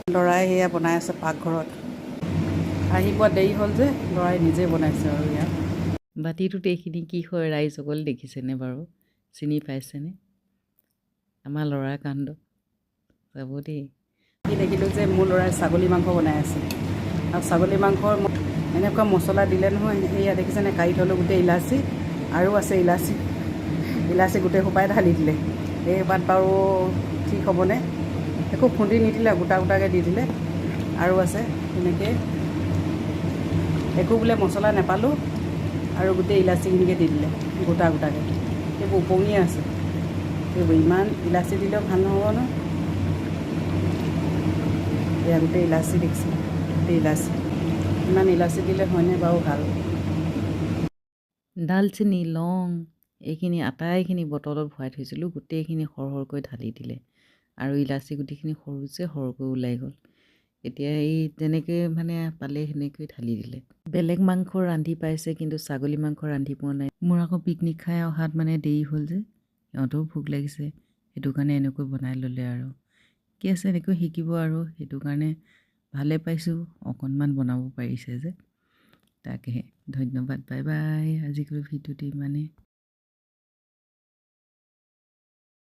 ল'ৰাই সেয়া বনাই আছে পাকঘৰত। আহি পোৱা দেৰি হ'ল যে ল'ৰাই নিজে বনাইছে আৰু ইয়াত। বাতিটোত এইখিনি কি হয় ৰাইজসকল দেখিছেনে বাৰু? চিনি পাইছেনে? আমাৰ ল'ৰাৰ কাণ্ড যাব দেই। কি দেখিলোঁ যে মোৰ ল'ৰাই ছাগলী মাংস বনাই আছে আৰু ছাগলী মাংসৰ এনেকুৱা মছলা দিলে নহয়। সেয়া দেখিছেনে? কাঢ়ি থ'লোঁ গোটেই ইলাচি আৰু আছে ইলাচি গোটেই সোপাই ঢালি দিলে। এই বাট বাৰু ঠিক হ'বনে? একো খুন্দি নিদিলে, গোটা গোটাকৈ দি দিলে। আৰু আছে এনেকৈ একো বোলে মছলা নাপালোঁ আৰু গোটেই ইলাচিখিনিকে দি দিলে গোটা গোটাকৈ। সেইবোৰ উপঙিয়ে আছে। সেইবোৰ ইমান ইলাচি দিলেও ভাল নহ'ব ন। এয়া গোটেই ইলাচি দেখিছে, গোটেই ইলাচি। ইমান ইলাচি দিলে হয়নে বাৰু ভাল? ডালচেনি, লং এইখিনি আটাইখিনি বটলত ভৰাই থৈছিলোঁ, গোটেইখিনি সৰহকৈ ঢালি দিলে আৰু ইলাচি গুটিখিনি সৰু যে সৰহকৈ ওলাই গ'ল। এতিয়া এই তেনেকৈ মানে পালে সেনেকৈ ঢালি দিলে। বেলেগ মাংস ৰান্ধি পাইছে কিন্তু ছাগলী মাংস ৰান্ধি পোৱা নাই। মোৰ আকৌ পিকনিক খাই অহাত মানে দেৰি হ'ল যে, সিহঁতৰো ভোক লাগিছে, সেইটো কাৰণে এনেকৈ বনাই ল'লে আৰু। কি আছে এনেকৈ শিকিব আৰু, সেইটো কাৰণে ভালে পাইছোঁ অকণমান বনাব পাৰিছে যে। তাকেহে ধন্যবাদ, বাই বাই। আজিকালি ভিডিঅ'টো ইমানেই।